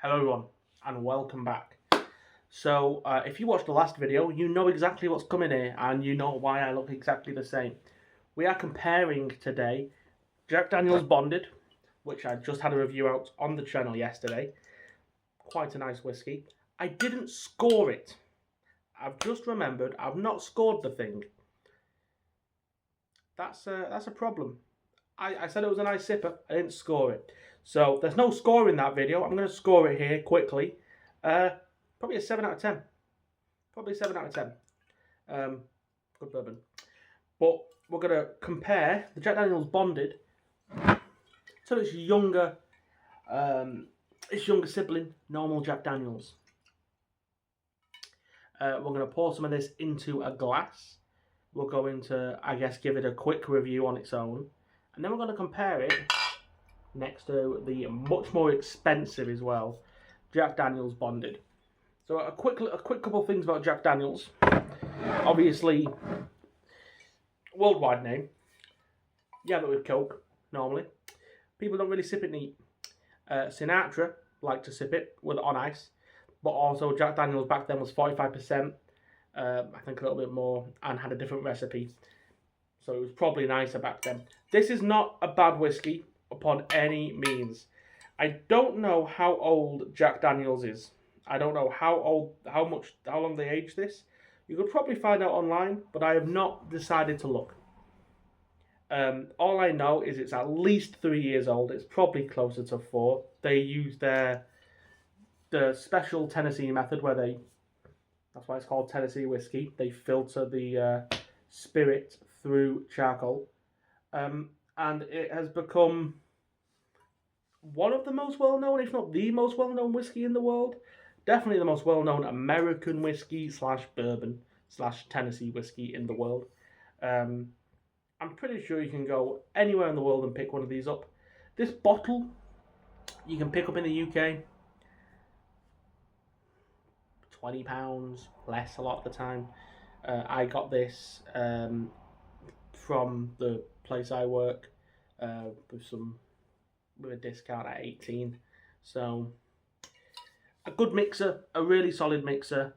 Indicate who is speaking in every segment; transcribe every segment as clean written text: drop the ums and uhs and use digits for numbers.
Speaker 1: Hello everyone and welcome back. So if you watched the last video, you know exactly what's coming here and you know why I look exactly the same. We are comparing today Jack Daniel's Bonded, which I just had a review out on the channel yesterday. Quite a nice whiskey. I didn't score it. I've just remembered I've not scored the thing. That's a problem. I said it was a nice sipper. I didn't score it. So there's no score in that video. I'm going to score it here quickly. Probably a 7 out of 10. Probably 7 out of 10. Good bourbon. But we're going to compare the Jack Daniel's Bonded to its younger sibling, normal Jack Daniel's. We're going to pour some of this into a glass. We're going to, I guess, give it a quick review on its own. And then we're going to compare it next to the much more expensive as well, Jack Daniel's Bonded. So a quick couple of things about Jack Daniel's. Obviously, worldwide name. Yeah, but with Coke, normally. People don't really sip it neat. Sinatra liked to sip it on ice. But also Jack Daniel's back then was 45%. I think a little bit more, and had a different recipe. So it was probably nicer back then. This is not a bad whiskey upon any means. I don't know how old Jack Daniel's is. I don't know how long they aged this. You could probably find out online, but I have not decided to look. All I know is it's at least 3 years old. It's probably closer to 4. They use the special Tennessee method where that's why it's called Tennessee whiskey. They filter the spirit through charcoal. And it has become one of the most well-known, if not the most well-known whiskey in the world. Definitely the most well-known American whiskey / bourbon / Tennessee whiskey in the world. I'm pretty sure you can go anywhere in the world and pick one of these up. This bottle you can pick up in the UK. £20, less a lot of the time. I got this from the place I work with a discount at 18. So a good mixer, a really solid mixer.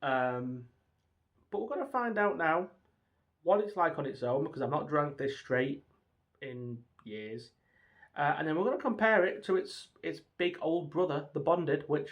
Speaker 1: But we're going to find out now what it's like on its own, because I've not drank this straight in years. And then we're going to compare it to its big old brother, the Bonded, which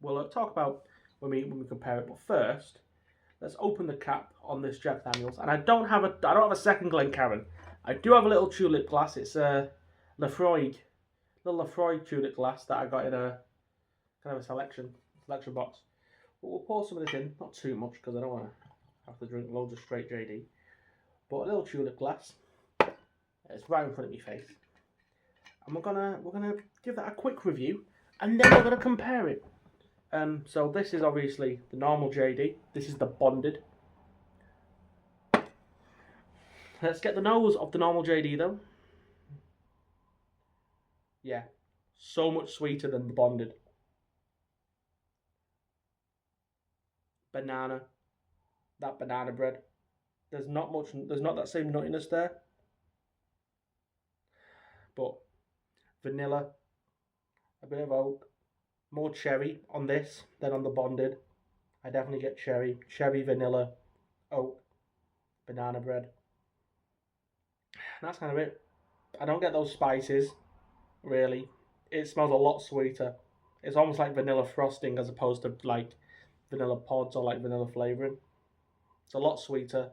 Speaker 1: we'll talk about when we compare it. But first, let's open the cap on this Jack Daniel's. And I don't have a second Glencairn. I do have a little tulip glass. It's a Laphroaig, little Laphroaig tulip glass that I got in a kind of a selection box. But we'll pour some of this in, not too much because I don't want to have to drink loads of straight JD. But a little tulip glass. It's right in front of my face. And we're gonna give that a quick review, and then we're gonna compare it. So this is obviously the normal JD. This is the Bonded. Let's get the nose of the normal JD though. Yeah, so much sweeter than the Bonded. Banana, that banana bread. There's not that same nuttiness there. But vanilla, a bit of oak. More cherry on this than on the Bonded. I definitely get cherry, vanilla, oak, banana bread. And that's kind of it. I don't get those spices, really. It smells a lot sweeter. It's almost like vanilla frosting as opposed to like vanilla pods or like vanilla flavouring. It's a lot sweeter.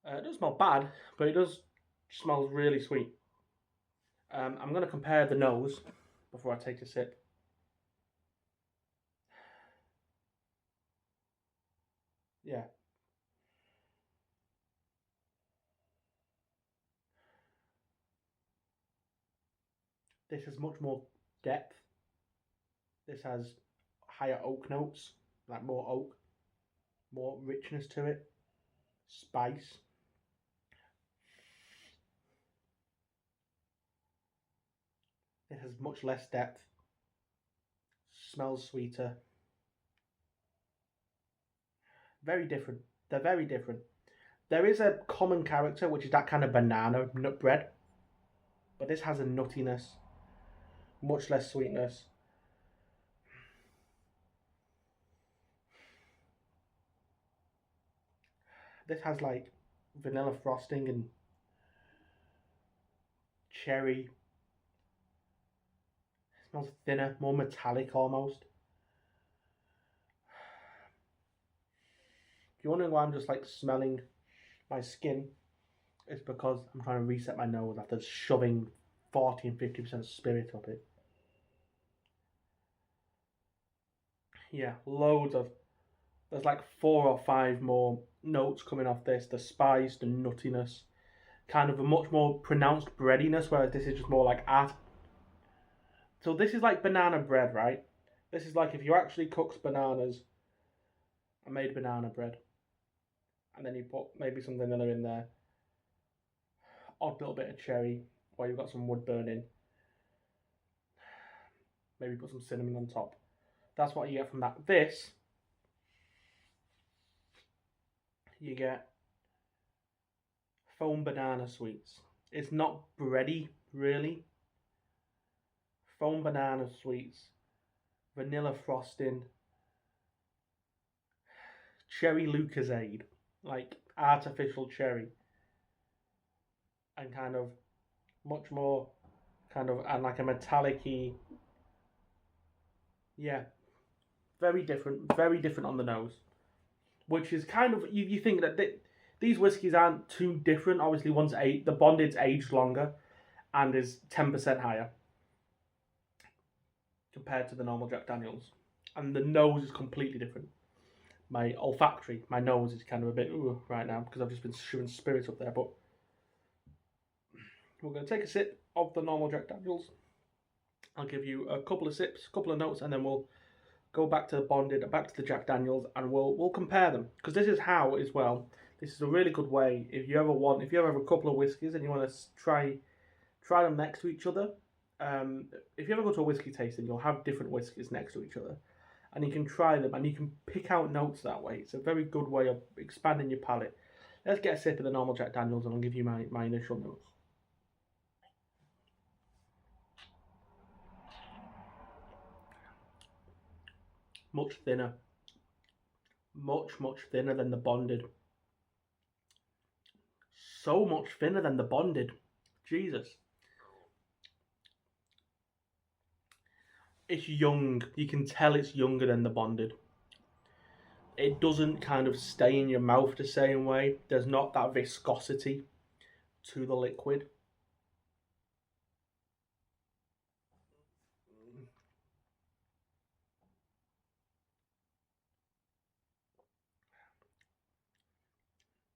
Speaker 1: It doesn't smell bad, but it does smell really sweet. I'm going to compare the nose before I take a sip. Yeah. This has much more depth. This has higher oak notes, like more oak, more richness to it, spice. It has much less depth, smells sweeter. Very different. They're very different. There is a common character, which is that kind of banana nut bread. But this has a nuttiness, much less sweetness. This has like vanilla frosting and cherry. It smells thinner, more metallic almost. If you're wondering why I'm just like smelling my skin, it's because I'm trying to reset my nose after shoving 40 and 50% spirit up it. Yeah, loads of. There's like 4 or 5 more notes coming off this. The spice, the nuttiness, kind of a much more pronounced breadiness, whereas this is just more like art. So this is like banana bread, right? This is like if you actually cooked bananas and made banana bread, and then you put maybe some vanilla in there, odd little bit of cherry, or you've got some wood burning, maybe put some cinnamon on top. That's what you get from that. This, you get foam banana sweets. It's not bready, really. Foam banana sweets, vanilla frosting, cherry Lucozade, like artificial cherry, and kind of much more kind of, and like a metallic-y, yeah, very different on the nose, which is kind of, you think that these whiskies aren't too different. Obviously, the Bonded's aged longer and is 10% higher compared to the normal Jack Daniels, and the nose is completely different. My olfactory, my nose is kind of a bit right now because I've just been shoving spirit up there. But we're going to take a sip of the normal Jack Daniels. I'll give you a couple of sips, a couple of notes, and then we'll go back to the Bonded, back to the Jack Daniels, and we'll compare them, because this is how, as well, this is a really good way if you ever have a couple of whiskies and you want to try them next to each other. If you ever go to a whiskey tasting, you'll have different whiskies next to each other, and you can try them and you can pick out notes that way. It's a very good way of expanding your palate. Let's get a sip of the normal Jack Daniels and I'll give you my initial notes. Much thinner. Much thinner than the Bonded. So much thinner than the Bonded. Jesus. It's young. You can tell it's younger than the Bonded. It doesn't kind of stay in your mouth the same way. There's not that viscosity to the liquid.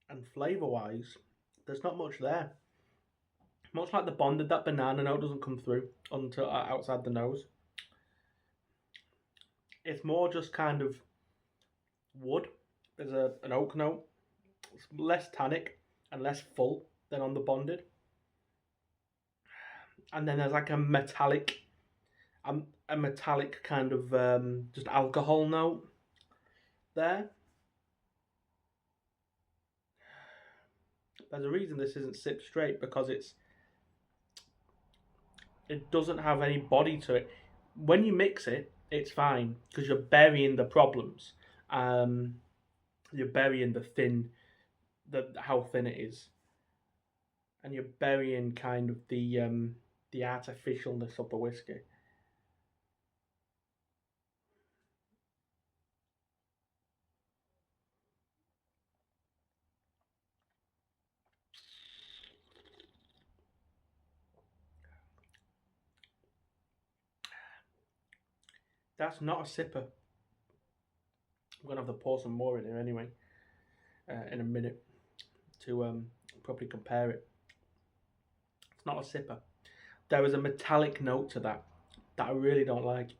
Speaker 1: And flavour-wise, there's not much there. Much like the Bonded, that banana note doesn't come through until outside the nose. It's more just kind of wood. There's an oak note. It's less tannic and less full than on the Bonded. And then there's like a metallic kind of just alcohol note there. There's a reason this isn't sip straight, because it doesn't have any body to it. When you mix it, it's fine because you're burying the problems. You're burying how thin it is, and you're burying kind of the artificialness of the whiskey. That's not a sipper. I'm gonna have to pour some more in here anyway, in a minute, to properly compare it. It's not a sipper. There is a metallic note to that I really don't like.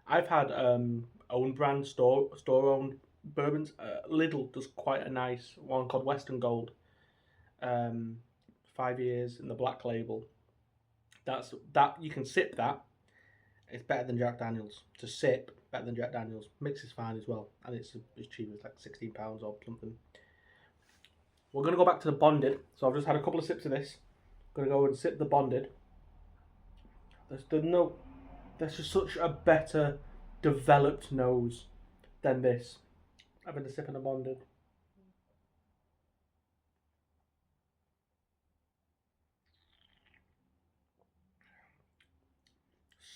Speaker 1: I've had own brand store owned bourbons. Lidl does quite a nice one called Western Gold. 5 years in the black label. That you can sip that. It's better than Jack Daniels. To sip, better than Jack Daniels. Mix is fine as well, and it's cheap. It's like £16 or something. We're gonna go back to the Bonded. So I've just had a couple of sips of this. I'm gonna go and sip the Bonded. There's just such a better developed nose than this. I've been sipping the Bonded.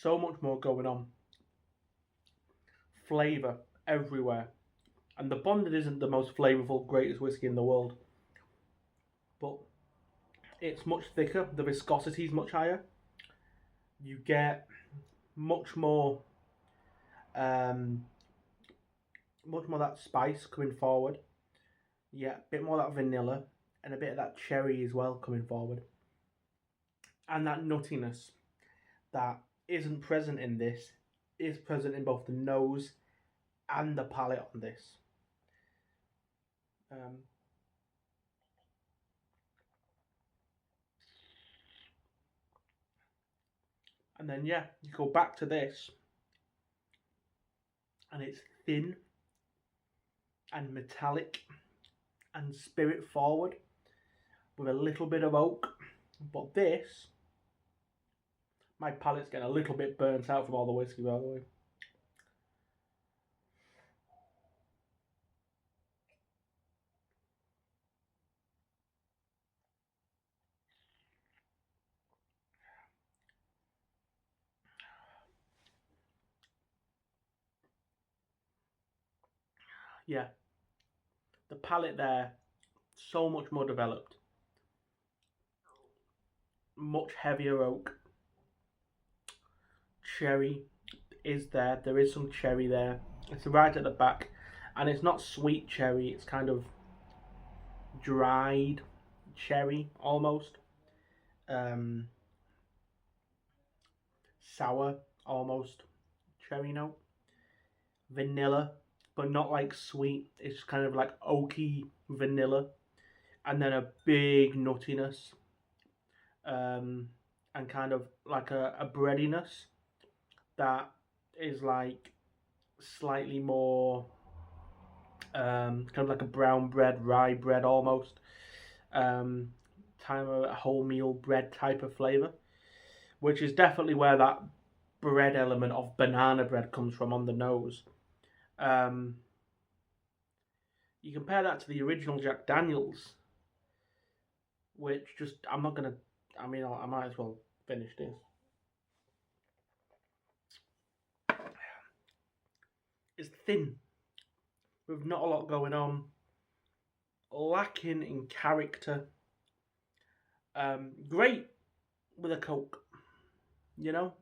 Speaker 1: so much more going on. Flavour everywhere. And the Bonded isn't the most flavourful, greatest whiskey in the world. But it's much thicker. The viscosity is much higher. You get much more that spice coming forward. Yeah, a bit more of that vanilla and a bit of that cherry as well coming forward. And that nuttiness that isn't present in this is present in both the nose and the palate on this. And then yeah, you go back to this and it's thin and metallic and spirit forward with a little bit of oak. But this, my palate's getting a little bit burnt out from all the whiskey, by the way. Yeah, the palate there, so much more developed. Much heavier oak. Cherry is there. There is some cherry there. It's right at the back. And it's not sweet cherry. It's kind of dried cherry almost. Sour almost. Cherry note. Vanilla. But not like sweet. It's kind of like oaky vanilla. And then a big nuttiness. And kind of like a breadiness that is like slightly more kind of like a brown bread, rye bread almost, kind of a wholemeal bread type of flavour, which is definitely where that bread element of banana bread comes from on the nose. You compare that to the original Jack Daniels, which just, I might as well finish this. It's thin, with not a lot going on, lacking in character. Great with a Coke, you know?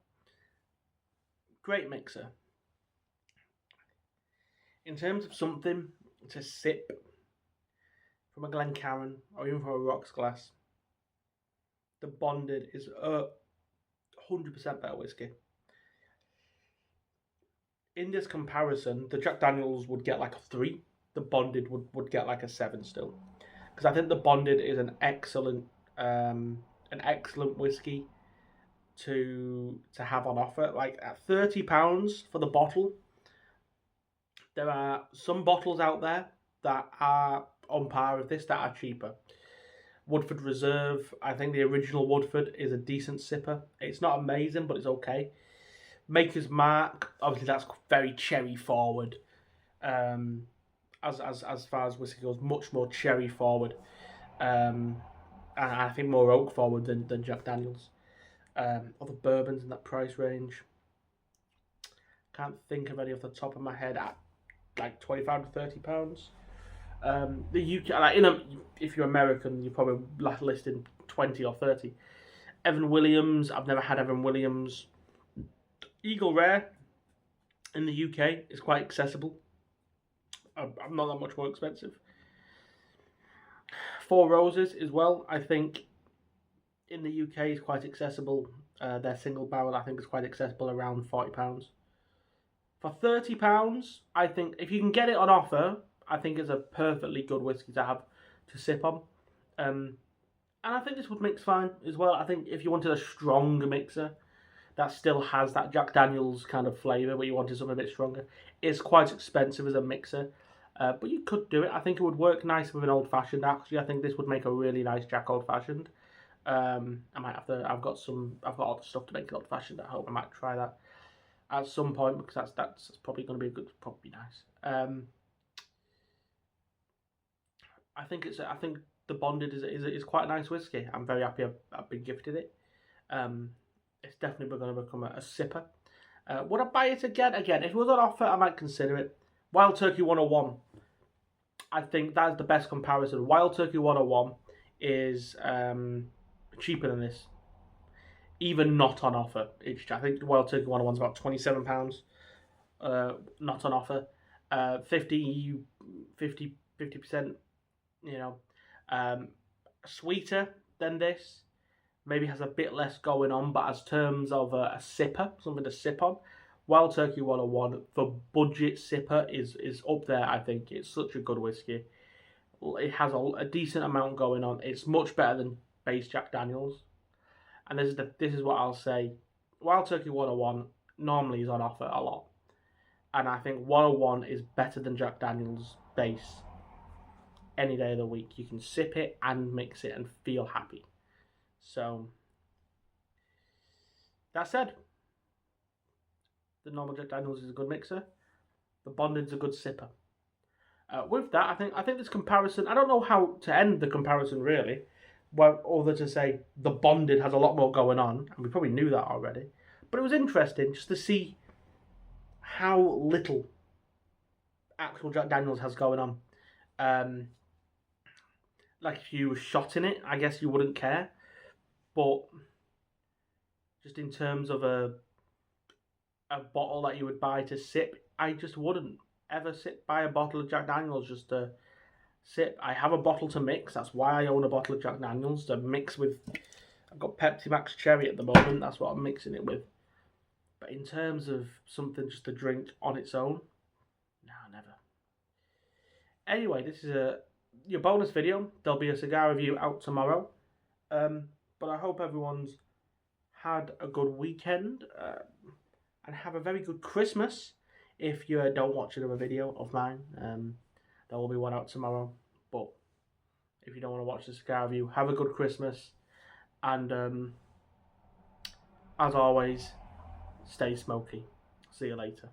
Speaker 1: Great mixer. In terms of something to sip from a Glencairn or even from a rocks glass, the Bonded is 100% better whiskey. In this comparison, the Jack Daniels would get like a 3. The Bonded would get like a 7 still. Because I think the Bonded is an excellent whiskey to have on offer. Like at £30 for the bottle, there are some bottles out there that are on par with this that are cheaper. Woodford Reserve, I think the original Woodford is a decent sipper. It's not amazing, but it's okay. Maker's Mark, obviously that's very cherry forward. As far as whiskey goes, much more cherry forward. And I think more oak forward than Jack Daniels. Other bourbons in that price range. Can't think of any off the top of my head at like £25 to £30. The UK, like if you're American, you're probably listed 20 or 30. Evan Williams, I've never had Evan Williams. Eagle Rare in the UK is quite accessible. I'm not that much more expensive. Four Roses as well, I think in the UK is quite accessible. Their single barrel, I think, is quite accessible, around £40. For £30, I think if you can get it on offer, I think it's a perfectly good whiskey to have to sip on. And I think this would mix fine as well. I think if you wanted a stronger mixer that still has that Jack Daniels kind of flavour, but you wanted something a bit stronger, it's quite expensive as a mixer. But you could do it. I think it would work nice with an old fashioned. Actually, I think this would make a really nice Jack old fashioned. I might have to. I've got all the stuff to make an old fashioned at home. I might try that at some point because that's probably going to be probably nice. I think the Bonded is quite a nice whiskey. I'm very happy I've been gifted it. it's definitely going to become a sipper. Would I buy it again? Again, if it was on offer, I might consider it. Wild Turkey 101. I think that's the best comparison. Wild Turkey 101 is cheaper than this. Even not on offer. I think Wild Turkey 101 is about £27. Not on offer. 50%, you know, sweeter than this. Maybe has a bit less going on, but as terms of a sipper, something to sip on, Wild Turkey 101 for budget sipper is up there, I think. It's such a good whiskey. It has a decent amount going on. It's much better than base Jack Daniels. And this is what I'll say. Wild Turkey 101 normally is on offer a lot. And I think 101 is better than Jack Daniels base any day of the week. You can sip it and mix it and feel happy. So, that said, the normal Jack Daniels is a good mixer. The Bonded's a good sipper. With that, I think this comparison, I don't know how to end the comparison really, well, other to say the Bonded has a lot more going on, and we probably knew that already. But it was interesting just to see how little actual Jack Daniels has going on. Like if you were shot in it, I guess you wouldn't care. But just in terms of a bottle that you would buy to sip, I just wouldn't ever buy a bottle of Jack Daniels just to sip. I have a bottle to mix. That's why I own a bottle of Jack Daniels to mix with. I've got Pepsi Max Cherry at the moment. That's what I'm mixing it with. But in terms of something just to drink on its own, no, never. Anyway, this is your bonus video. There'll be a cigar review out tomorrow. But I hope everyone's had a good weekend and have a very good Christmas. If you don't watch another video of mine, there will be one out tomorrow. But if you don't want to watch the cigar review, have a good Christmas. And as always, stay smoky. See you later.